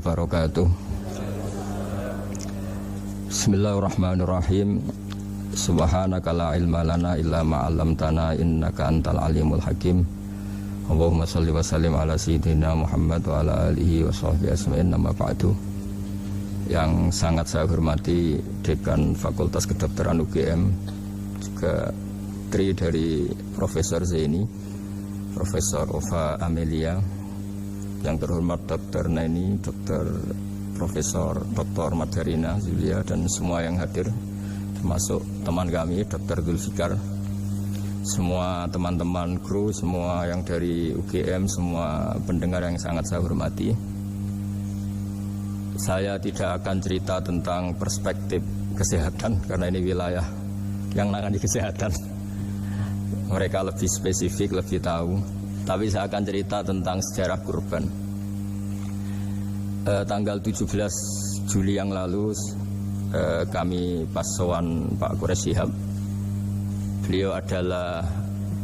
wabarakatuh. Bismillahirrahmanirrahim. Subhanaka la ilma lana illa ma 'allamtana innaka antal alimul hakim. Allahumma shalli wa sallim ala sayyidina Muhammad wa ala alihi wa sahbihi ajmain. Amma ba'du. Yang sangat saya hormati Dekan Fakultas Kedokteran UGM, juga tri dari Profesor Zaini, Profesor Ova Amelia, yang terhormat Dr. Neni, Dr. Profesor Dr. Madharina Zulia, dan semua yang hadir, termasuk teman kami Dr. Zulfikar, semua teman-teman kru, semua yang dari UGM, semua pendengar yang sangat saya hormati. Saya tidak akan cerita tentang perspektif kesehatan karena ini wilayah yang menangani kesehatan. Mereka lebih spesifik, lebih tahu. Tapi saya akan cerita tentang sejarah kurban. Tanggal 17 Juli yang lalu kami pas sowan Pak Quraish Shihab. Beliau adalah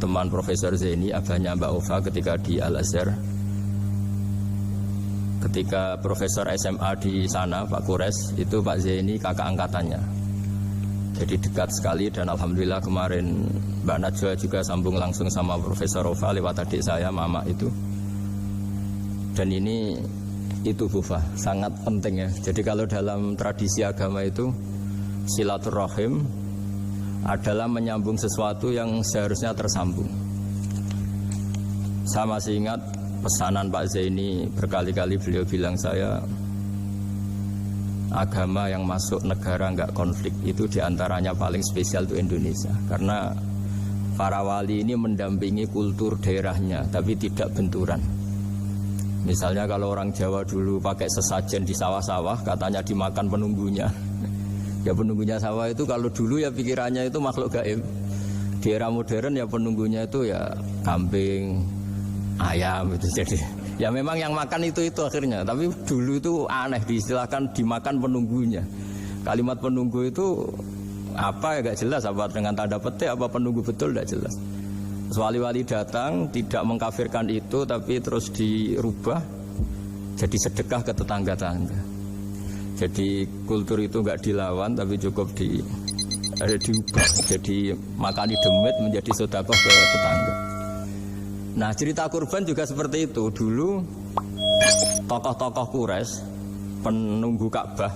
teman Profesor Zaini, abahnya Mbak Ova ketika di Al-Azhar. Ketika Profesor SMA di sana, Pak Quraish, itu Pak Zaini kakak angkatannya. Jadi dekat sekali, dan alhamdulillah kemarin Mbak Najwa juga sambung langsung sama Profesor Ova lewat adik saya, Mama itu. Dan ini itu Bufa, sangat penting ya. Jadi kalau dalam tradisi agama itu silaturahim adalah menyambung sesuatu yang seharusnya tersambung. Saya masih ingat pesanan Pak Zaini, berkali-kali beliau bilang saya, agama yang masuk negara enggak konflik itu diantaranya paling spesial itu Indonesia, karena para wali ini mendampingi kultur daerahnya tapi tidak benturan. Misalnya kalau orang Jawa dulu pakai sesajen di sawah-sawah, katanya dimakan penunggunya. Ya penunggunya sawah itu kalau dulu ya pikirannya itu makhluk gaib. Di era modern ya penunggunya itu ya kambing, ayam itu. Jadi ya memang yang makan itu akhirnya. Tapi dulu itu aneh, diistilahkan dimakan penunggunya. Kalimat penunggu itu apa ya gak jelas, apa dengan tanda petik, apa penunggu betul gak jelas. Wali-wali datang tidak mengkafirkan itu, tapi terus dirubah jadi sedekah ke tetangga-tetangga. Jadi kultur itu gak dilawan, tapi cukup diubah. Jadi makani demit menjadi sedekah ke tetangga. Nah cerita kurban juga seperti itu. Dulu tokoh-tokoh Quraisy, penunggu Ka'bah,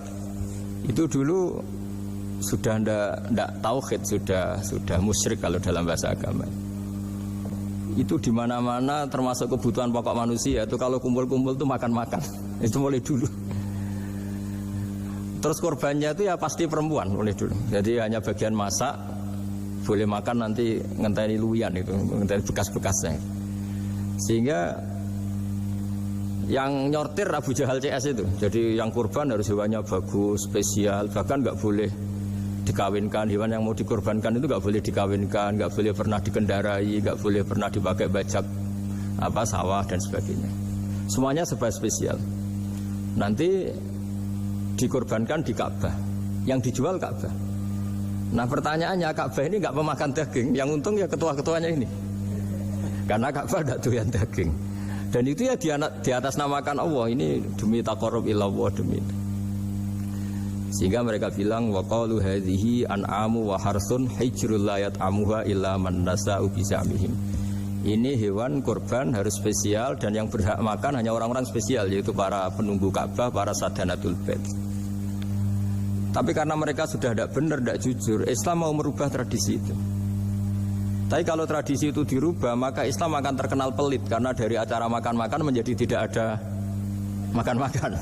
itu dulu sudah ndak tauhid, sudah musyrik kalau dalam bahasa agama. Itu di mana-mana termasuk kebutuhan pokok manusia itu kalau kumpul-kumpul itu makan-makan. Itu mulai dulu. Terus korbannya itu ya pasti perempuan mulai dulu. Jadi hanya bagian masak, boleh makan nanti ngenteni luyan itu, ngenteni bekas-bekasnya. Sehingga yang nyortir Abu Jahal CS itu. Jadi yang kurban harus hewannya bagus, spesial, bahkan nggak boleh dikawinkan. Hewan yang mau dikorbankan itu nggak boleh dikawinkan, nggak boleh pernah dikendarai, nggak boleh pernah dipakai bajak sawah dan sebagainya. Semuanya serba spesial. Nanti dikorbankan di Ka'bah, yang dijual Ka'bah. Nah pertanyaannya, Ka'bah ini nggak pemakan daging, yang untung ya ketua-ketuanya ini. Karena Ka'bah tidak doyan daging. Dan itu ya di atas namakan Allah, ini demi taqarrub ila Allah, demi. Sehingga mereka bilang waqalu hadhihi an'amu wa harsun hijrul la yat'amuha illa man nasa'u bisamihim. Ini hewan kurban harus spesial, dan yang berhak makan hanya orang-orang spesial, yaitu para penunggu Ka'bah, para sadanatul bait. Tapi karena mereka sudah tidak benar, tidak jujur, Islam mau merubah tradisi itu. Tapi kalau tradisi itu dirubah, maka Islam akan terkenal pelit, karena dari acara makan-makan menjadi tidak ada makan-makan.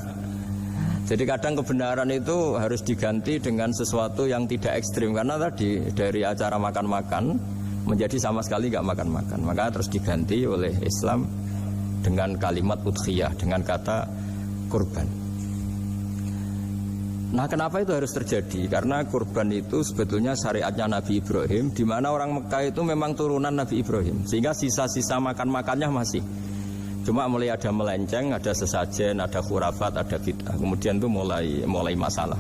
Jadi kadang kebenaran itu harus diganti dengan sesuatu yang tidak ekstrim, karena tadi dari acara makan-makan menjadi sama sekali nggak makan-makan. Maka terus diganti oleh Islam dengan kalimat udhiyah, dengan kata kurban. Nah kenapa itu harus terjadi? Karena kurban itu sebetulnya syariatnya Nabi Ibrahim, di mana orang Mekah itu memang turunan Nabi Ibrahim, sehingga sisa-sisa makan-makannya masih. Cuma mulai ada melenceng, ada sesajen, ada khurafat, ada bid'ah. Kemudian itu mulai masalah.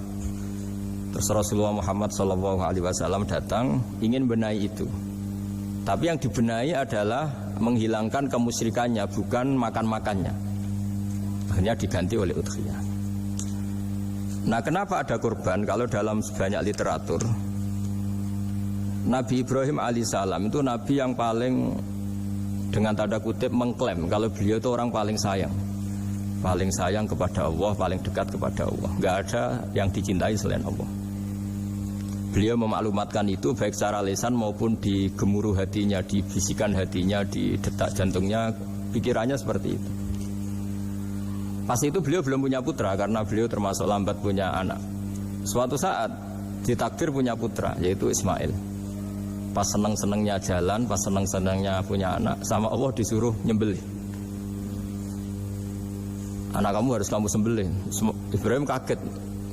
Terus Rasulullah Muhammad SAW datang ingin benahi itu. Tapi yang dibenahi adalah menghilangkan kemusyrikannya, bukan makan-makannya. Akhirnya diganti oleh udhiyah. Nah, kenapa ada kurban? Kalau dalam banyak literatur, Nabi Ibrahim alaihissalam itu nabi yang paling, dengan tanda kutip, mengklaim kalau beliau itu orang paling sayang kepada Allah, paling dekat kepada Allah. Nggak ada yang dicintai selain Allah. Beliau memaklumatkan itu baik secara lisan maupun di gemuruh hatinya, di bisikan hatinya, di detak jantungnya, pikirannya seperti itu. Pas itu beliau belum punya putra karena beliau termasuk lambat punya anak. Suatu saat ditakdir punya putra, yaitu Ismail. Pas seneng-senengnya jalan, pas seneng-senengnya punya anak, sama Allah disuruh nyembelih. Anak kamu harus kamu sembelih. Ibrahim kaget.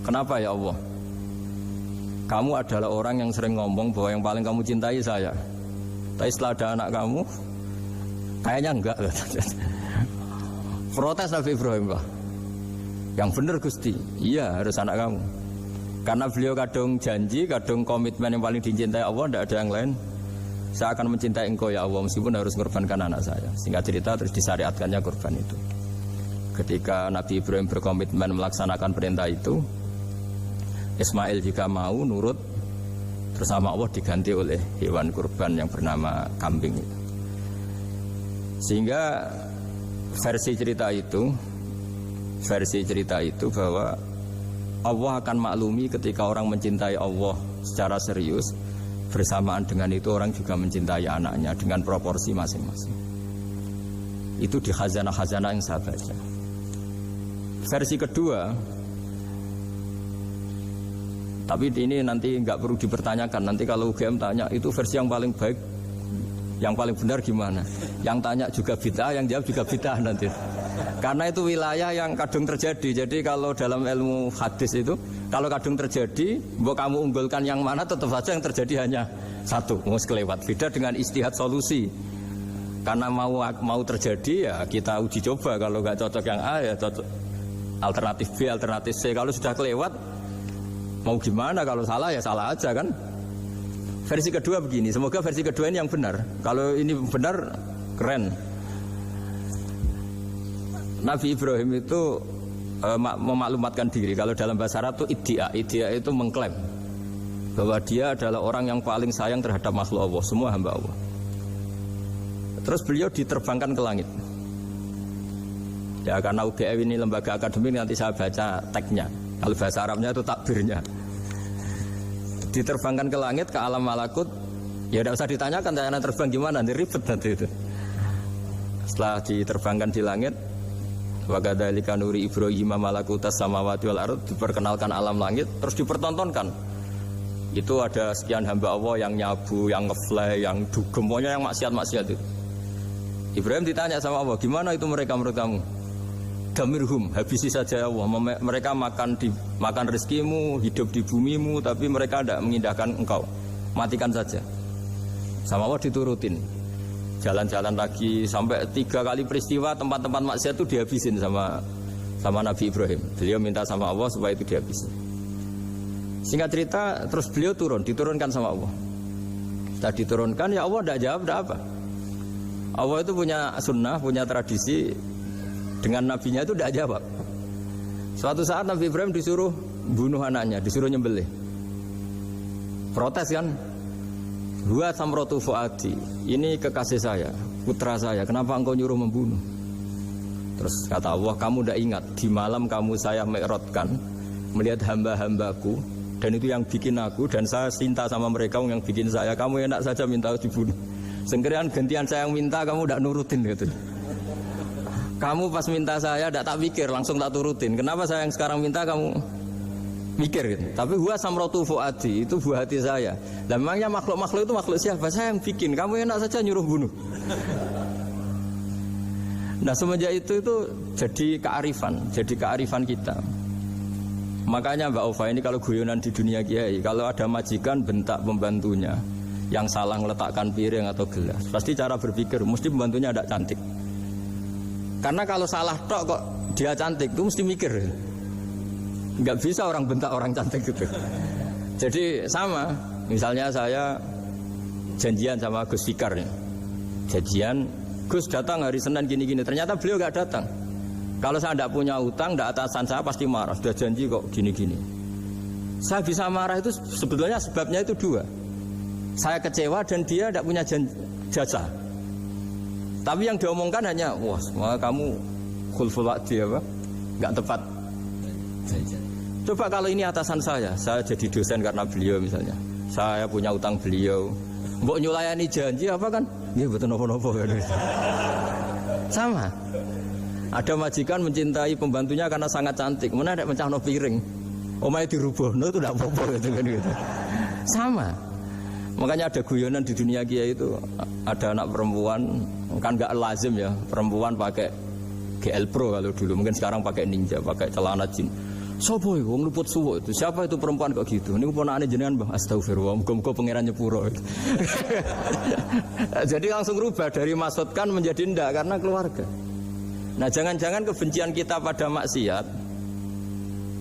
Kenapa ya Allah? Kamu adalah orang yang sering ngomong bahwa yang paling kamu cintai saya. Tapi setelah ada anak kamu, kayaknya enggak. Protes Nabi Ibrahim, Pak. Yang benar Gusti, iya harus anak kamu. Karena beliau kadung janji, kadung komitmen yang paling dicintai Allah, tidak ada yang lain. Saya akan mencintai engkau ya Allah, meskipun harus mengorbankan anak saya. Singkat cerita terus disyariatkannya kurban itu. Ketika Nabi Ibrahim berkomitmen melaksanakan perintah itu, Ismail juga mau nurut, bersama Allah diganti oleh hewan kurban yang bernama kambing itu. Sehingga versi cerita itu bahwa Allah akan maklumi ketika orang mencintai Allah secara serius, bersamaan dengan itu orang juga mencintai anaknya dengan proporsi masing-masing. Itu di khazanah-khazanah yang saya baca. Versi kedua, tapi ini nanti nggak perlu dipertanyakan. Nanti kalau UGM tanya itu versi yang paling baik, yang paling benar gimana? Yang tanya juga bid'ah, yang jawab juga bid'ah nanti. Karena itu wilayah yang kadung terjadi. Jadi kalau dalam ilmu hadis itu, kalau kadung terjadi, mau kamu unggulkan yang mana, tetap saja yang terjadi hanya satu, mau kelewat. Beda dengan istihad solusi. Karena mau terjadi ya kita uji coba. Kalau nggak cocok yang A ya cocok alternatif B, alternatif C. Kalau sudah kelewat, mau gimana? Kalau salah ya salah aja kan. Versi kedua begini, semoga versi kedua ini yang benar. Kalau ini benar, keren. Nabi Ibrahim itu memaklumatkan diri. Kalau dalam bahasa Arab itu iddia itu mengklaim bahwa dia adalah orang yang paling sayang terhadap makhluk Allah, semua hamba Allah. Terus beliau diterbangkan ke langit. Ya karena UGM ini lembaga akademik, nanti saya baca teksnya. Kalau bahasa Arabnya itu takbirnya. Diterbangkan ke langit, ke alam malakut. Ya tidak usah ditanyakan cara terbang gimana, nanti ribet nanti itu. Setelah diterbangkan di langit, wa kadzalika nuri Ibrahim malakutas samawati wal ardh, diperkenalkan alam langit, terus dipertontonkan. Itu ada sekian hamba Allah yang nyabu, yang ngefly, yang dugem, pokoknya yang maksiat-maksiat itu. Ibrahim ditanya sama Allah, gimana itu mereka menurut kamu? Damirhum, habisi saja ya Allah. Mereka makan rezekimu, hidup di bumimu, tapi mereka tidak mengindahkan engkau. Matikan saja. Sama Allah diturutin. Jalan-jalan lagi sampai 3 kali peristiwa tempat-tempat maksiat itu dihabisin sama Nabi Ibrahim. Beliau minta sama Allah supaya itu dihabisin. Singkat cerita, terus beliau diturunkan sama Allah. Setelah diturunkan, ya Allah tidak jawab, tidak apa. Allah itu punya sunnah, punya tradisi. Dengan nabinya itu tidak jawab. Suatu saat Nabi Ibrahim disuruh bunuh anaknya, disuruh nyembelih. Protes kan? Huwa samratu fuadi, ini kekasih saya, putra saya, kenapa engkau nyuruh membunuh? Terus kata Allah, kamu tidak ingat di malam kamu saya mi'rajkan, melihat hamba-hambaku, dan itu yang bikin aku, dan saya cinta sama mereka yang bikin saya. Kamu enak saja minta dibunuh. Sengkerian gantian saya yang minta, kamu tidak nurutin gitu. Kamu pas minta saya tidak tak pikir, langsung tak turutin. Kenapa saya yang sekarang minta kamu mikir gitu. Tapi huwa samratu fuadi, itu buah hati saya. Lah memangnya makhluk-makhluk itu makhluk siapa? Saya yang bikin. Kamu enak saja nyuruh bunuh. Nah semenjak itu jadi kearifan kita. Makanya Mbak Ova ini kalau guyonan di dunia kiai, kalau ada majikan bentak pembantunya yang salah meletakkan piring atau gelas, pasti cara berpikir mesti pembantunya tidak cantik. Karena kalau salah tok kok dia cantik, itu mesti mikir. Nggak bisa orang bentak orang cantik gitu. Jadi sama, misalnya saya janjian sama Gus Fikar ya. Janjian, Gus datang hari Senin gini-gini, ternyata beliau nggak datang. Kalau saya tidak punya utang, tidak atasan saya pasti marah. Sudah janji kok gini-gini. Saya bisa marah itu sebetulnya sebabnya itu dua. Saya kecewa dan dia tidak punya jasa. Tapi yang diomongkan hanya, wah, kamu khulful wa'di apa? Enggak tepat. Coba kalau ini atasan saya jadi dosen karena beliau misalnya. Saya punya utang beliau. Mbok nyulayani janji apa kan? Nggih mboten napa-napa. Sama. Ada majikan mencintai pembantunya karena sangat cantik. Mana ada mencahno piring. Omahe dirubuhno itu enggak apa-apa gitu kan gitu. Sama. Makanya ada guyonan di dunia kiai itu, ada anak perempuan kan enggak lazim ya, perempuan pakai GL Pro kalau dulu, mungkin sekarang pakai Ninja, pakai celana jin. Sopo iku wong luput suwo itu? Siapa itu perempuan kok gitu? Niku ponakane jenengan, Mbah. Astagfirullah, muga-muga pangeran nyepuro. Jadi langsung rubah dari maksudkan menjadi ndak karena keluarga. Nah, jangan-jangan kebencian kita pada maksiat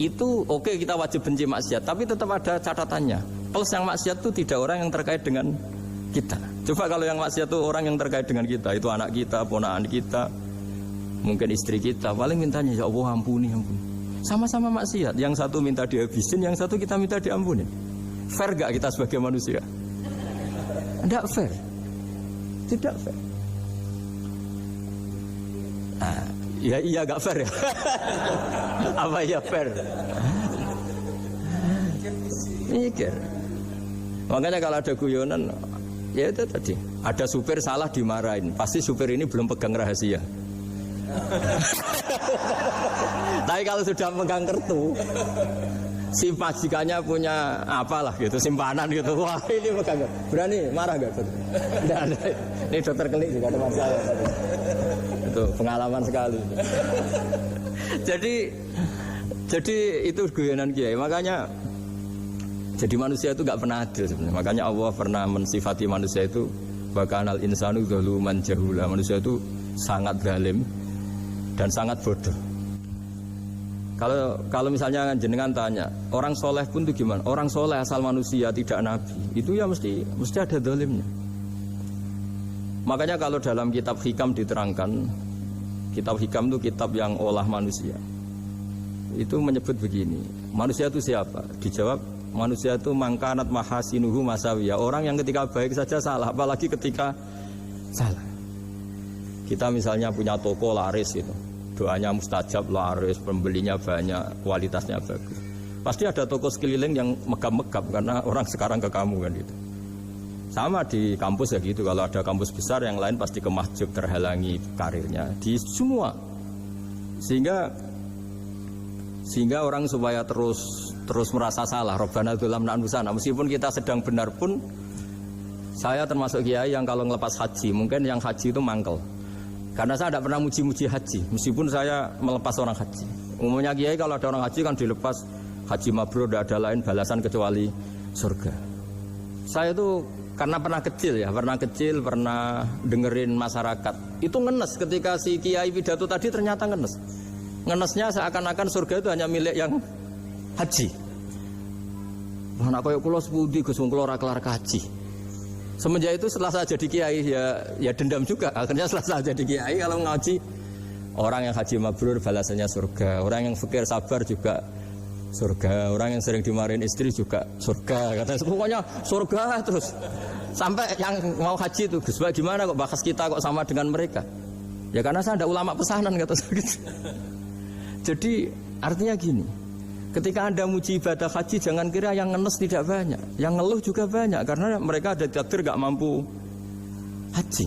itu oke, kita wajib benci maksiat, tapi tetap ada catatannya. Plus yang maksiat itu tidak orang yang terkait dengan kita. Coba kalau yang maksiat itu orang yang terkait dengan kita, itu anak kita, ponakan kita, mungkin istri kita, paling mintanya ya Allah ampuni, ampuni. Sama-sama maksiat, yang satu minta dihabisin, yang satu kita minta diampunin. Fair gak kita sebagai manusia? Tidak fair. Tidak fair. Nah, ya iya gak fair ya. Apa ya fair? Mikir. Makanya kalau ada guyonan, ya itu tadi. Ada supir salah dimarahin, pasti supir ini belum pegang rahasia. Tapi kalau sudah pegang kartu, si majikannya punya apalah gitu, simpanan gitu. Wah ini pegang, berani marah gak? Tidak ada. Ini dokter Kelik juga teman saya. Itu pengalaman sekali. Jadi itu guyonan kiai. Makanya jadi manusia itu gak pernah adil sebenarnya. Makanya Allah pernah mensifati manusia itu bakanal insanu zaluman jahula. Manusia itu sangat zalim dan sangat bodoh. Kalau misalnya jenengan tanya, orang soleh pun itu gimana? Orang soleh asal manusia tidak nabi, itu ya mesti ada zalimnya. Makanya kalau dalam kitab Hikam diterangkan, kitab Hikam itu kitab yang olah manusia. Itu menyebut begini, manusia itu siapa? Dijawab, manusia itu mangkanat mahasinuhu masawiyah. Orang yang ketika baik saja salah, apalagi ketika salah. Kita misalnya punya toko laris itu, doanya mustajab, laris, pembelinya banyak, kualitasnya bagus. Pasti ada toko sekeliling yang megap-megap karena orang sekarang ke kamu kan gitu. Sama di kampus ya gitu, kalau ada kampus besar yang lain pasti kemahjub, terhalangi karirnya di semua. Sehingga orang supaya terus merasa salah, Rabbana dzalamna anfusana, meskipun kita sedang benar pun. Saya termasuk kiai yang kalau ngelepas haji, mungkin yang haji itu mangkel. Karena saya tidak pernah muji-muji haji, meskipun saya melepas orang haji. Umumnya kiai kalau ada orang haji kan dilepas haji mabrur, tidak ada lain balasan kecuali surga. Saya itu karena pernah kecil, pernah dengerin masyarakat. Itu ngenes ketika si kiai pidato tadi ternyata ngenes. Ngenesnya seakan-akan surga itu hanya milik yang haji. Wah, nak koyo kula sepundi Gus wong kula ora kelar kaji. Semenjak itu setelah saya jadi kiai ya dendam juga. Akhirnya setelah saya jadi kiai kalau ngaji, orang yang haji mabrur balasannya surga, orang yang fakir sabar juga surga, orang yang sering dimarahin istri juga surga. Katanya pokoknya surga terus. Sampai yang mau haji itu, Gus gimana kok bahas kita kok sama dengan mereka? Ya karena saya ada ulama pesanan kata saya gitu. Jadi artinya gini, ketika Anda muji ibadah haji, jangan kira yang ngenes tidak banyak, yang ngeluh juga banyak karena mereka ada takdir gak mampu haji.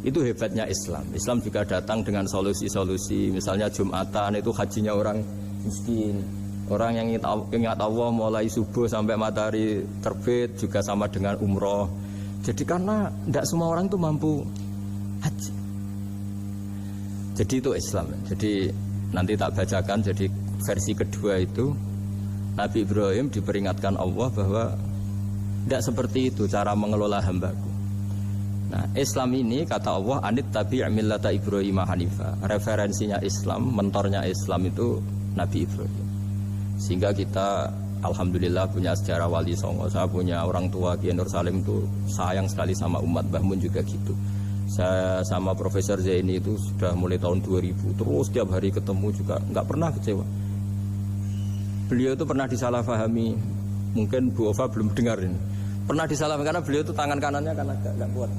Itu hebatnya Islam. Islam juga datang dengan solusi-solusi. Misalnya Jumatan itu hajinya orang miskin, orang yang ingat Allah mulai subuh sampai matahari terbit juga sama dengan umroh. Jadi karena tidak semua orang itu mampu haji. Jadi itu Islam. Jadi nanti tak bacakan, jadi versi kedua itu Nabi Ibrahim diperingatkan Allah bahwa tidak seperti itu cara mengelola hambaku. Nah, Islam ini kata Allah anit tabi' millata Ibrahim hanifa. Referensinya Islam, mentornya Islam itu Nabi Ibrahim. Sehingga kita alhamdulillah punya sejarah wali songo. Saya punya orang tua Kiai Nur Salim itu sayang sekali sama umat, Mbah Mun juga gitu. Saya sama Profesor Zaini itu sudah mulai tahun 2000, terus setiap hari ketemu juga nggak pernah kecewa. Beliau itu pernah disalahpahami, mungkin Bu Ova belum dengar ini. Pernah disalahpahami karena beliau itu tangan kanannya kan agak kuat.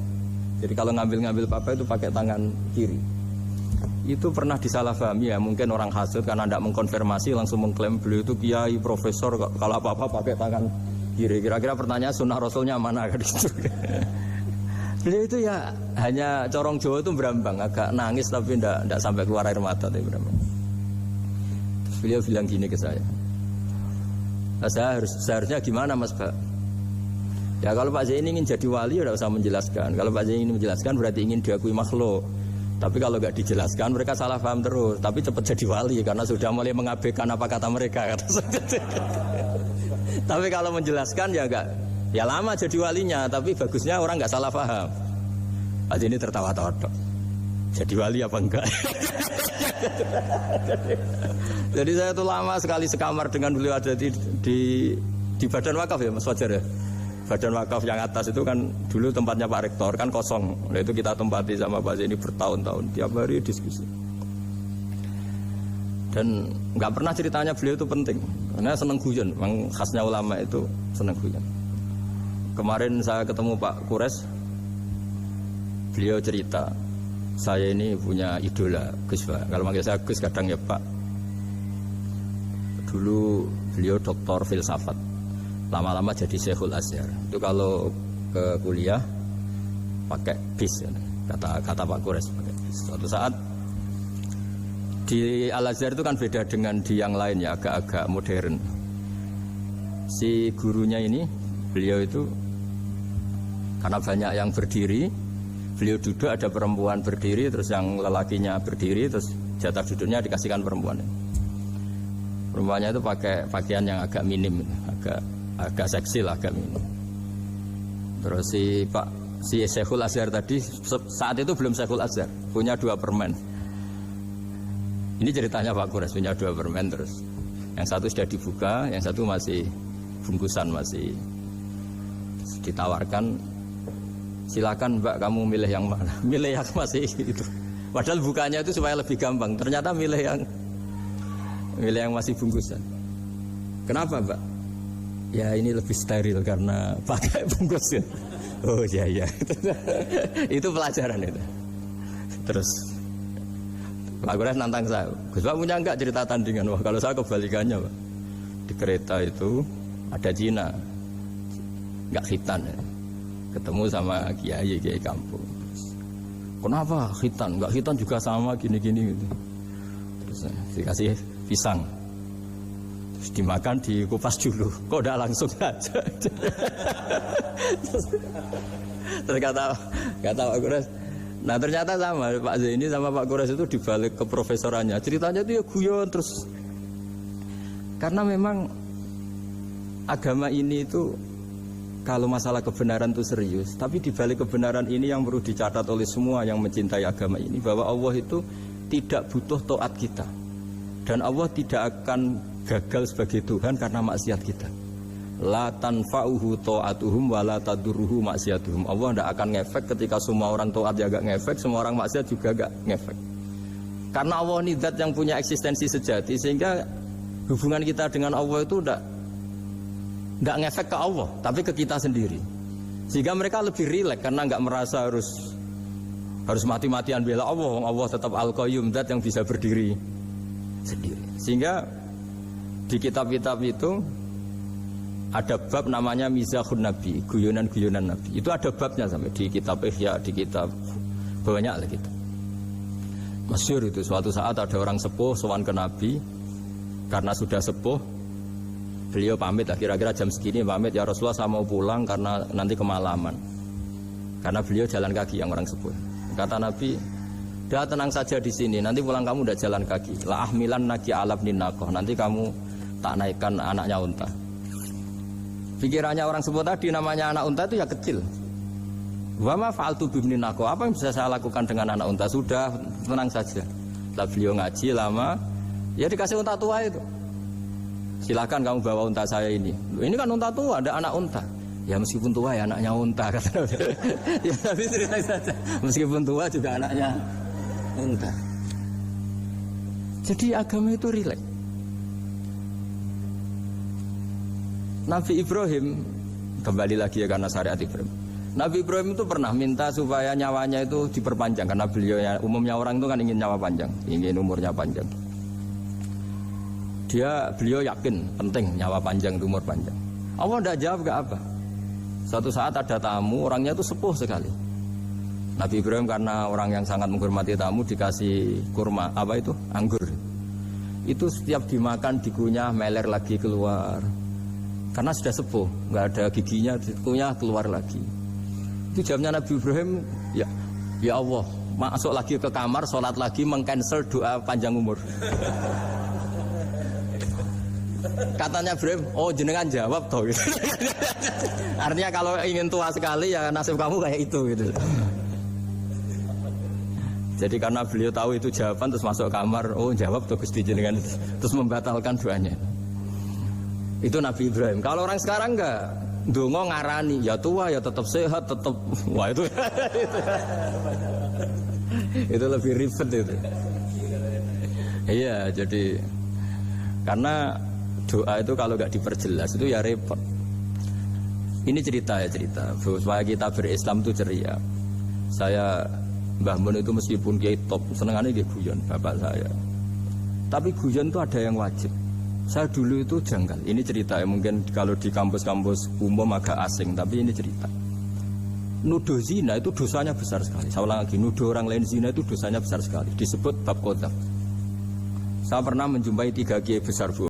Jadi kalau ngambil papa itu pakai tangan kiri. Itu pernah disalahpahami ya, mungkin orang hasud karena tidak mengkonfirmasi langsung mengklaim beliau itu kiai profesor kalau apa-apa pakai tangan kiri. Kira-kira pertanyaan sunnah rasulnya mana kan gitu. Beliau itu ya hanya corong Jawa itu berambang, agak nangis tapi tidak sampai keluar air mata tapi berambang. Terus beliau bilang gini ke saya, nah, seharusnya gimana Mas Pak? Ya kalau Pak Zaini ingin jadi wali ya tidak usah menjelaskan. Kalau Pak Zaini ingin menjelaskan berarti ingin diakui makhluk. Tapi kalau nggak dijelaskan mereka salah paham terus. Tapi cepat jadi wali karena sudah mulai mengabaikan apa kata mereka. Tapi kalau menjelaskan ya enggak. Ya lama jadi walinya, tapi bagusnya orang nggak salah paham. Aja ini tertawa-tawa dok. Jadi wali apa enggak? Jadi saya tuh lama sekali sekamar dengan beliau ada di Badan Wakaf ya Mas Fajar ya. Badan Wakaf yang atas itu kan dulu tempatnya Pak Rektor kan kosong. Nah itu kita tempati sama Pak Zaini bertahun-tahun, tiap hari diskusi. Dan nggak pernah ceritanya beliau itu penting, karena seneng guyon. Memang khasnya ulama itu seneng guyon. Kemarin saya ketemu Pak Kures, beliau cerita, saya ini punya idola Gus Pak. Kalau manggil saya Gus kadang ya Pak. Dulu beliau doktor filsafat, lama-lama jadi Syekhul Azhar. Itu kalau ke kuliah pakai bis, ya. kata Pak Kures pakai bis. Suatu saat di Al Azhar itu kan beda dengan di yang lain ya, agak-agak modern. Si gurunya ini, beliau itu karena banyak yang berdiri, beliau duduk, ada perempuan berdiri, terus yang lelakinya berdiri, terus jatah duduknya dikasihkan perempuan. Perempuannya itu pakai pakaian yang agak minim, agak seksi lah, agak minim. Terus si Syekhul Azhar tadi saat itu belum Syekhul Azhar, punya 2 permen. Ini ceritanya Pak Kures punya 2 permen, terus yang satu sudah dibuka, yang satu masih bungkusan, masih ditawarkan. Silakan Mbak, kamu milih yang mana? Milih yang masih itu. Padahal bukanya itu supaya lebih gampang. Ternyata milih yang masih bungkusan. Kenapa Mbak? Ya ini lebih steril karena pakai bungkus. Oh iya. Itu pelajaran itu. Terus Pak Kures nantang saya, Gus Pak punya enggak cerita tandingan? Wah kalau saya kebalikannya Pak. Di kereta itu ada Cina, enggak khitan ya. Ketemu sama kiai kampung. Kenapa khitan? Enggak khitan juga sama gini-gini gitu. Terus dikasih pisang. Terus dimakan, dikupas dulu. Kok udah langsung aja. Terus kata Pak Kures, nah ternyata sama Pak Zaini sama Pak Kures itu dibalik ke profesorannya. Ceritanya itu ya guyon terus. Karena memang agama ini itu kalau masalah kebenaran itu serius, tapi di balik kebenaran ini yang perlu dicatat oleh semua yang mencintai agama ini, bahwa Allah itu tidak butuh taat kita, dan Allah tidak akan gagal sebagai Tuhan karena maksiat kita. La tanfa'uhu ta'atuhum wa la tadurruhu maksiatuhum. Allah tidak akan ngefek ketika semua orang taat ya gak ngefek, semua orang maksiat juga gak ngefek. Karena Allah ini zat yang punya eksistensi sejati, sehingga hubungan kita dengan Allah itu nggak ngefek ke Allah, tapi ke kita sendiri. Sehingga mereka lebih rileks karena nggak merasa harus mati-matian bela Allah. Allah tetap Al-Qayyum, zat yang bisa berdiri sendiri. Sehingga di kitab-kitab itu ada bab namanya Mizahun Nabi, guyonan-guyonan Nabi. Itu ada babnya sampai di kitab Ihya, di kitab banyak lah gitu. Masyhur itu suatu saat ada orang sepuh sowan ke Nabi karena sudah sepuh. Beliau pamit lah, kira-kira jam segini pamit, ya Rasulullah saya mau pulang karena nanti kemalaman. Karena beliau jalan kaki yang orang sepuh. Kata Nabi, dah tenang saja di sini, nanti pulang kamu udah jalan kaki. La ahmilan naki alab ninakoh, nanti kamu tak naikkan anaknya unta. Pikirannya orang sepuh tadi namanya anak unta itu ya kecil. Wa ma fa'altu bibninakoh, apa yang bisa saya lakukan dengan anak unta? Sudah, tenang saja. Setelah beliau ngaji lama, ya dikasih unta tua itu. Silakan kamu bawa unta saya ini. Ini kan unta tua, ada anak unta. Ya meskipun tua ya anaknya unta kata. Ya tapi cerita saja. Meskipun tua juga anaknya unta. Jadi agama itu rileks. Nabi Ibrahim kembali lagi ya karena syariat Ibrahim. Nabi Ibrahim itu pernah minta supaya nyawanya itu diperpanjang karena beliau umumnya orang itu kan ingin nyawa panjang, ingin umurnya panjang. Beliau yakin penting nyawa panjang, umur panjang. Allah tidak jawab gak apa. Suatu saat ada tamu, orangnya itu sepuh sekali. Nabi Ibrahim karena orang yang sangat menghormati tamu dikasih kurma, apa itu? Anggur. Itu setiap dimakan dikunyah meler lagi keluar. Karena sudah sepuh, nggak ada giginya, dikunyah keluar lagi. Itu jawabnya Nabi Ibrahim, ya Allah, masuk lagi ke kamar, sholat lagi, mengcancel doa panjang umur. Katanya Ibrahim, oh jenengan jawab toh. Gitu. Artinya kalau ingin tua sekali ya nasib kamu kayak itu gitu. Jadi karena beliau tahu itu jawaban terus masuk kamar, oh jawab tuh Gusti jenengan terus membatalkan doanya. Itu Nabi Ibrahim. Kalau orang sekarang enggak, ndonga ngarani, ya tua ya tetap sehat, tetap wah itu. Itu lebih ribet itu. Iya, jadi karena doa itu kalau nggak diperjelas itu ya repot. Ini cerita supaya kita berislam itu ceria. Saya Mbah Mun itu meskipun kiai top senengannya dia guyon bapak saya. Tapi guyon itu ada yang wajib. Saya dulu itu janggal. Ini cerita ya mungkin kalau di kampus-kampus umum agak asing, tapi ini cerita. Nuduh zina itu dosanya besar sekali. Saya ulang lagi, nuduh orang lain zina itu dosanya besar sekali. Disebut bab qadzaf. Saya pernah menjumpai 3 kiai besar Bu.